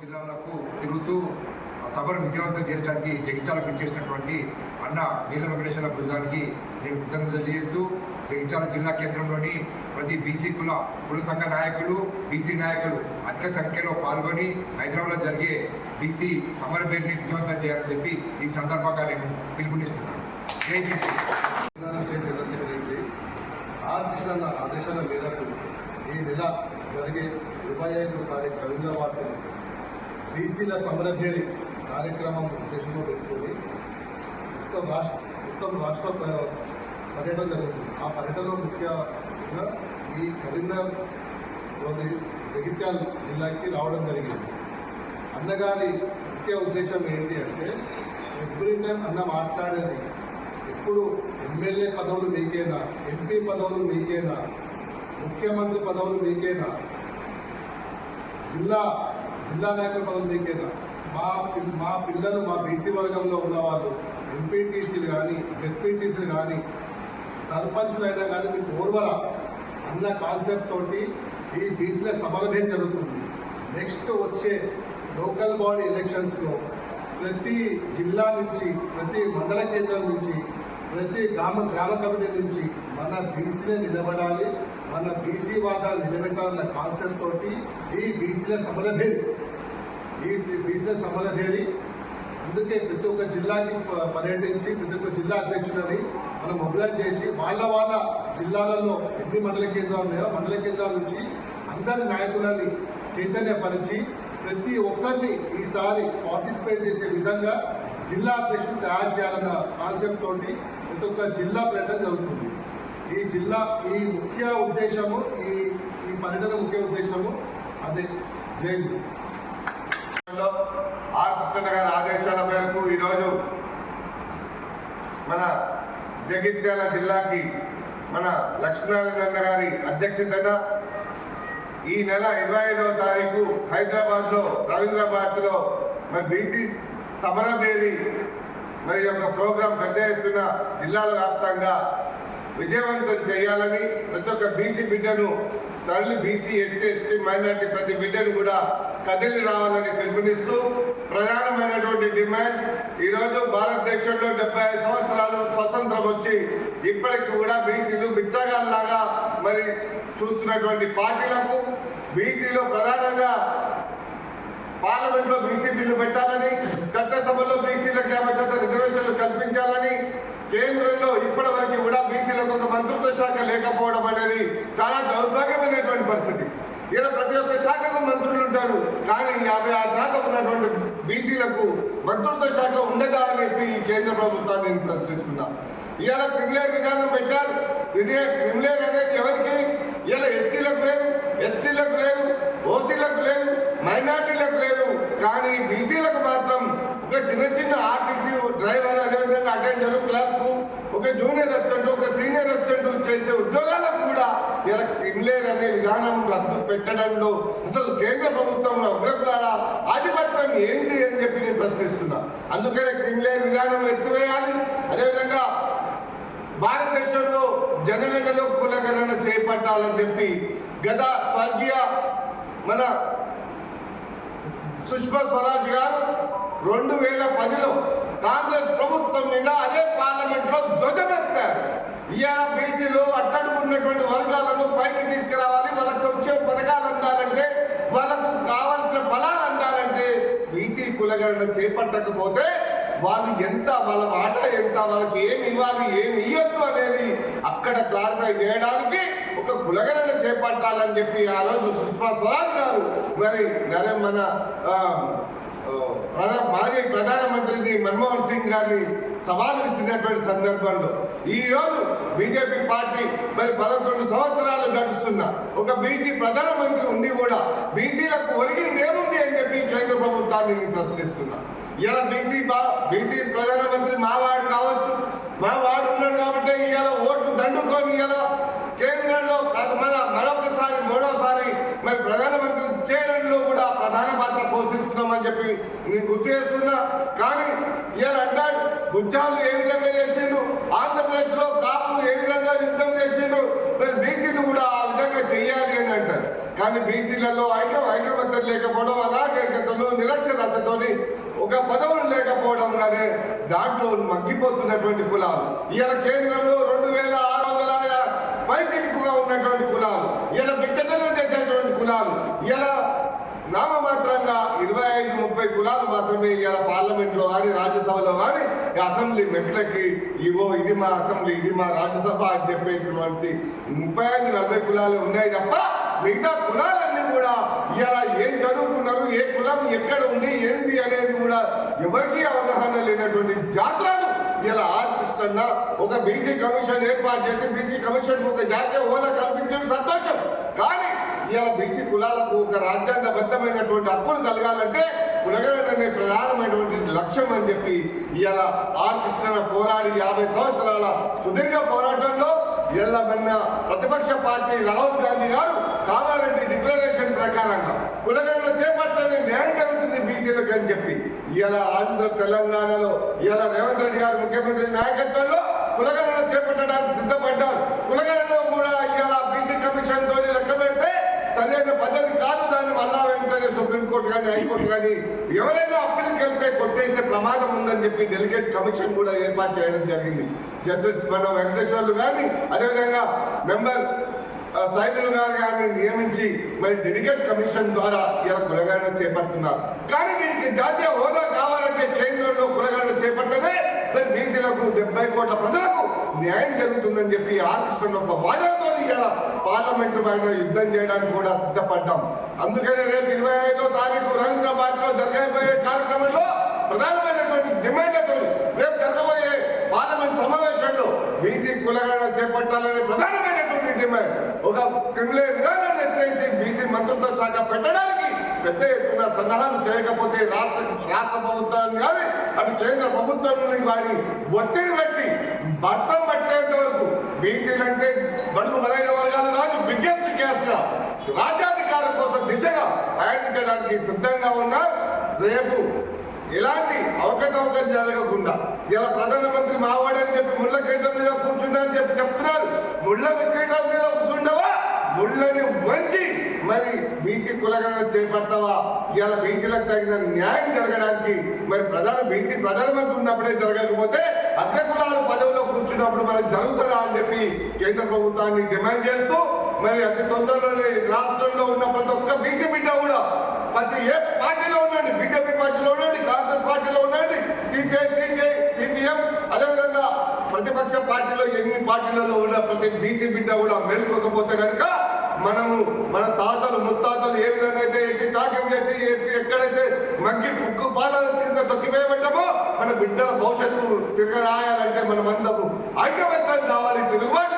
జిల్లాలకు తిరుగుతూ సభను విజయవంతం చేయడానికి జగిత్యాలకు ఇచ్చేసినటువంటి అన్న నీల వెంకటేశ్వర బృందానికి నేను కృతజ్ఞతలు తెలియజేస్తూ జగిత్యాల జిల్లా కేంద్రంలోని ప్రతి బీసీ కుల సంఘ నాయకులు బీసీ నాయకులు అధిక సంఖ్యలో పాల్గొని హైదరాబాద్లో జరిగే బీసీ సమర పేరుని విజయవంతం చేయాలని చెప్పి ఈ సందర్భంగా నేను పిలుపునిస్తున్నాను. ఆదేశాల మేరకు ఈ నెల జరిగే 25వ తారీఖు రవీంద్రనాథ్ బీసీల సమరభేరి కార్యక్రమం ఉద్దేశంలో పెట్టుకొని మొత్తం రాష్ట్ర పర్యటన జరుగుతుంది. ఆ పర్యటనలో ముఖ్యంగా ఈ కరీంనగర్లోని జగిత్యాల జిల్లాకి రావడం జరిగింది. అన్నగారి ముఖ్య ఉద్దేశం ఏంటి అంటే, ఎవ్రీ టైం అన్న మాట్లాడేది ఇప్పుడు ఎమ్మెల్యే పదవులు మీకేనా, ఎంపీ పదవులు మీకేనా, ముఖ్యమంత్రి పదవులు మీకేనా, జిల్లా నాయకుల పదవులు మీకేనా, మా పిల్లలు మా బీసీ వర్గంలో ఉన్నవాళ్ళు ఎంపీటీసీలు కానీ జెడ్పీటీసీలు కానీ సర్పంచులు అయినా కానీ మీకు ఓర్వరా అన్న కాన్సెప్ట్ తోటి ఈ బీసీల సమరభేద జరుగుతుంది. నెక్స్ట్ వచ్చే లోకల్ బాడీ ఎలక్షన్స్లో ప్రతి జిల్లా నుంచి, ప్రతి మండల కేంద్రం నుంచి, ప్రతి గ్రామ కమిటీ నుంచి మన బీసీలే నిలబడాలి, మన బీసీ వాదాలు నిలబెట్టాలన్న కాన్సెప్ట్ తోటి ఈ బీసీల సమరభేరి అందుకే ప్రతి ఒక్క జిల్లాకి పర్యటించి ప్రతి ఒక్క జిల్లా అధ్యక్షులని మనం మొబిలైజ్ చేసి వాళ్ళ జిల్లాలలో ఎన్ని మండల కేంద్రాలు ఉన్నాయో మండల కేంద్రాల నుంచి అందరి నాయకులని చైతన్యపరిచి ప్రతి ఒక్కరిని ఈసారి పార్టిసిపేట్ చేసే విధంగా జిల్లా అధ్యక్షులు తయారు చేయాలన్న కాన్సెప్ట్ తోటి ప్రతి ఒక్క జిల్లా పర్యటన జరుగుతుంది. ఈ ముఖ్య ఉద్దేశము ఈ పర్యటన ముఖ్య ఉద్దేశము అదే. జై బీసీ. ఆర్ కృష్ణ గారి ఆదేశాల మేరకు ఈరోజు మన జగిత్యాల జిల్లాకి మన లక్ష్మీనారాయణ గారి అధ్యక్షతన ఈ నెల 25వ తారీఖు హైదరాబాద్లో రవీంద్ర భారతిలో మరి బీసీ సమరభేరి మరి యొక్క ప్రోగ్రాం పెద్ద ఎత్తున జిల్లాల వ్యాప్తంగా విజయవంతం చేయాలని ప్రతి ఒక్క బీసీ బిడ్డను తల్లి బీసీ ఎస్సీ ఎస్టీ మైనార్టీ ప్రతి బిడ్డను కూడా కదిలి రావాలని పిలుపునిస్తూ ప్రధానమైనటువంటి డిమాండ్ ఈరోజు భారతదేశంలో 75 సంవత్సరాలు స్వతంత్రం వచ్చి ఇప్పటికి కూడా బీసీలు బిచ్చగాళ్ళలాగా మరి చూస్తున్నటువంటి పార్టీలకు బీసీలో ప్రధానంగా పార్లమెంట్లో బీసీ బిల్లు పెట్టాలని, చట్టసభలో బీసీలకు 50% రిజర్వేషన్లు కల్పించాలని, కేంద్రంలో ఇప్పటి వరకు కూడా బీసీలకు ఒక మంత్రిత్వ శాఖ లేకపోవడం అనేది చాలా దౌర్భాగ్యమైనటువంటి పరిస్థితి. ఇలా ప్రతి ఒక్క శాఖకు మంత్రులు ఉంటారు, కానీ 56% ఉన్నటువంటి బీసీలకు మంత్రిత్వ శాఖ ఉండదా అని చెప్పి ఈ కేంద్ర ప్రభుత్వాన్ని నేను ప్రశ్నిస్తున్నా. ఇవాళ క్రిమిలేర్ విధానం పెట్టారు. క్రిమిలేర్ అనేది ఎవరికి? ఇలా ఎస్సీలకు లేదు, ఎస్టీలకు లేదు, ఓసీలకు లేదు, మైనార్టీలకు లేదు, కానీ బీసీలకు మాత్రం ఒక చిన్న ఆర్టీసీ డ్రైవర్, అదేవిధంగా అటెండర్, క్లర్క్, ఒక జూనియర్ అసిస్టెంట్, ఒక సీనియర్ అసిస్టెంట్ చేసే ఉద్యోగాలకు కూడా ఇలా క్రిమిలేర్ అనే విధానం రద్దు పెట్టడంలో అసలు కేంద్ర ప్రభుత్వంలో ఉగ్రకులాల ఆధిపత్యం ఏంటి అని చెప్పి నేను ప్రశ్నిస్తున్నా. అందుకనే క్రిమిలేర్ విధానం ఎత్తివేయాలి. అదేవిధంగా భారతదేశంలో జనగణనలో కులగణన చేపట్టాలని చెప్పి గత స్వర్గీయ మన సుష్మా స్వరాజ్ గారు 2010లో కాంగ్రెస్ ప్రభుత్వం మీద అదే పార్లమెంట్లో ధ్వజమెత్తారు. ఇవాళ బీసీలు అట్టడుకున్నటువంటి వర్గాలను పైకి తీసుకురావాలి, వాళ్ళకి సంక్షేమ పథకాలు అందాలంటే, వాళ్ళకు కావాల్సిన ఫలాలు అందాలంటే బీసీ కులగణన చేపట్టకపోతే వాళ్ళు ఎంత, వాళ్ళ మాట ఎంత, వాళ్ళకి ఏమి ఇవ్వాలి ఏమి ఇవ్వద్దు అనేది అక్కడ క్లారిఫై చేయడానికి ఒక కులగణన చేపట్టాలని చెప్పి ఆ రోజు సుష్మా స్వరాజ్ గారు మరి మన మాజీ ప్రధానమంత్రిని మన్మోహన్ సింగ్ గారిని సవాలు ఇస్తున్నటువంటి సందర్భంలో ఈరోజు బీజేపీ పార్టీ మరి 11 సంవత్సరాలు గడుస్తున్న ఒక బీసీ ప్రధానమంత్రి ఉండి కూడా బీసీలకు ఒరిగింది ఏముంది అని చెప్పి కేంద్ర ప్రభుత్వాన్ని నేను ప్రశ్నిస్తున్నా. ఇలా బీసీ ప్రధానమంత్రి మావాడు కావచ్చు, మావాడు ఉన్నాడు కాబట్టి ఇవాళ ఓట్లు దండుకొని ఇలా కేంద్రంలో మరొకసారి 3వసారి మరి ప్రధానమంత్రి చేయడంలో కూడా ప్రధాన పాత్ర పోషిస్తున్నామని చెప్పి నేను గుర్తు చేస్తున్నా. కానీ ఇలా అంటాడు గుజ్జాలు ఏ విధంగా చేసిండు, ఆంధ్రప్రదేశ్లో కాపు ఏ విధంగా యుద్ధం చేసిండు, మరి బీసీలు కూడా ఆ విధంగా చెయ్యాలి అని అంటారు. కానీ బీసీలలో ఐకమత్యం లేకపోవడం, అనాగరికతలు, నిరక్షరాస్యతోని ఒక పదవులు లేకపోవడం కానీ దాంట్లో మగ్గిపోతున్నటువంటి కులాలు. ఇవాళ కేంద్రంలో 2600 పైచిక్కుగా ఉన్నటువంటి కులాలు, ఇలా విచక్షణ చేసేటువంటి కులాలు, ఇలా నామమాత్రంగా 25-30 కులాలు మాత్రమే ఇవాళ పార్లమెంట్ లో కానీ రాజ్యసభలో కానీ అసెంబ్లీ మెట్లకి ఇగో ఇది మా అసెంబ్లీ, ఇది మా రాజ్యసభ అని చెప్పేటువంటి 35-40 కులాలు ఉన్నాయి తప్ప మిగతా కులాలన్నీ కూడా ఇలా ఏం చదువుకున్నారు, ఏ కులం ఎక్కడ ఉంది ఏంది అనేది కూడా ఎవరికీ అవగాహన లేనటువంటి జాతరలు ఇలా ఆర్ కృష్ణన్న ఒక బీసీ కమిషన్ ఏర్పాటు చేసి బీసీ కమిషన్ ఒక జాతీయ హోదా కల్పించడం సంతోషం. కానీ ఇలా బీసీ కులాలకు ఒక రాజ్యాంగబద్ధమైనటువంటి హక్కులు కలగాలంటే కులగణన అనే ప్రధానమైనటువంటి లక్ష్యం అని చెప్పి ఇలా ఆర్ కృష్ణన్న పోరాడి 50 సంవత్సరాల సుదీర్ఘ పోరాటంలో ఎల్లమన్న ప్రతిపక్ష పార్టీ రాహుల్ గాంధీ గారు కామారెడ్డి డిక్లరేషన్ ప్రకారంగా కులగణన చేపట్టని న్యాయం జరుగుతుంది బీసీలకు అని చెప్పి ఇలా ఆంధ్ర తెలంగాణలో ఇలా రేవంత్ రెడ్డి గారు ముఖ్యమంత్రి నాయకత్వంలో కులగణన చేపట్టడానికి సిద్ధపడ్డారు. కులగణనలో కూడా ఇలా బీసీ కమిషన్ తో లెక్క పెడితే సరైన పద్ధతి కాదు. దాన్ని మళ్ళా వెంటనే సుప్రీంకోర్టు కానీ హైకోర్టు కానీ ఎవరైనా అప్పీల్కి వెళ్తే కొట్టేసే ప్రమాదం ఉందని చెప్పి డెలిగేట్ కమిషన్ కూడా ఏర్పాటు చేయడం జరిగింది. జస్టిస్ మన వెంకటేశ్వర్లు గారిని అదేవిధంగా మెంబర్ సైదులు గారు గారిని నియమించి మరి డెలిగేట్ కమిషన్ ద్వారా ఇలా కులగణన చేపడుతున్నారు. కానీ దీనికి జాతీయ హోదా కావాలంటే కేంద్రంలో కులగణన చేపట్టదే మరి బీసీలకు 70 కోట్ల ప్రజలకు న్యాయం జరుగుతుందని చెప్పి ఆర్ కృష్ణ ఒక వాదనతో ఇలా పార్లమెంటు పైన యుద్ధం చేయడానికి కూడా సిద్ధపడ్డాం. అందుకనే రేపు 25వ తారీఖు రవీంద్రబాద్లో జరగబోయే కార్యక్రమంలో ప్రధానమైనటువంటి డిమాండ్లతో రేపు జరగబోయే పార్లమెంట్ సమావేశంలో బీసీ కులగణన చేపట్టాలనే ప్రధానమైనటువంటి డిమాండ్ ఒక క్రిమినల్ విధానాన్ని ఎత్తేసి బీసీ మంత్రిత్వ శాఖ పెట్టడానికి పెద్ద ఎత్తున సన్నాహాలు చేయకపోతే రాష్ట్ర ప్రభుత్వాన్ని కానీ అటు కేంద్ర ప్రభుత్వాన్ని కానీ ఒత్తిడి పెట్టి భర్తం పట్టేంత వరకు బీసీలు అంటే బడుగు బలైన వర్గాలు కాదు బిగ్గెస్ట్ కేసుగా రాజ్యాధికారం కోసం దిశగా ప్రయాణించడానికి సిద్ధంగా ఉన్నారు. రేపు ఎలాంటి అవకతవకలు జరగకుండా ఇలా ప్రధానమంత్రి మావాడని చెప్పి ముళ్ళ కిరీటం మీద కూర్చుంటా అని చెప్పి చెప్తున్నారు. ముళ్ళ కిరీటం మీద కూర్చుంటావా, ముళ్ళని వంచి మరి బీసీ కులగణన చేపడతావా? ఇలా బీసీలకు తగిన న్యాయం జరగడానికి మరి బీసీ ప్రధానమంత్రి ఉన్నప్పుడే జరగకపోతే అగ్రకులాలు పదవిలో కూర్చున్నప్పుడు మనకు జరుగుతుందా అని చెప్పి కేంద్ర ప్రభుత్వాన్ని డిమాండ్ చేస్తూ మరి అతి తొందరలోనే రాష్ట్రంలో ఉన్న ప్రతి ఒక్క బీసీ బిడ్డ కూడా ప్రతి ఏ పార్టీలో ఉండండి, బీజేపీ పార్టీలో ఉండండి, కాంగ్రెస్ పార్టీలో ఉండండి, సిపిఎం అదేవిధంగా ప్రతిపక్ష పార్టీలో ఎన్ని పార్టీలలో ఉన్న ప్రతి బీసీ బిడ్డ కూడా మేల్కోకపోతే కనుక మనము మన తాతలు ముత్తాతలు ఏ విధంగా అయితే ఎట్టి చాక్యం చేసి ఎక్కడైతే మగ్గి కుక్కు పాల కింద తొక్కివేయబడ్డామో మన బిడ్డల భవిష్యత్తు తిరగరాయాలంటే మనమందరూ ఐకమత్యం కావాలి, తిరుగుబాటు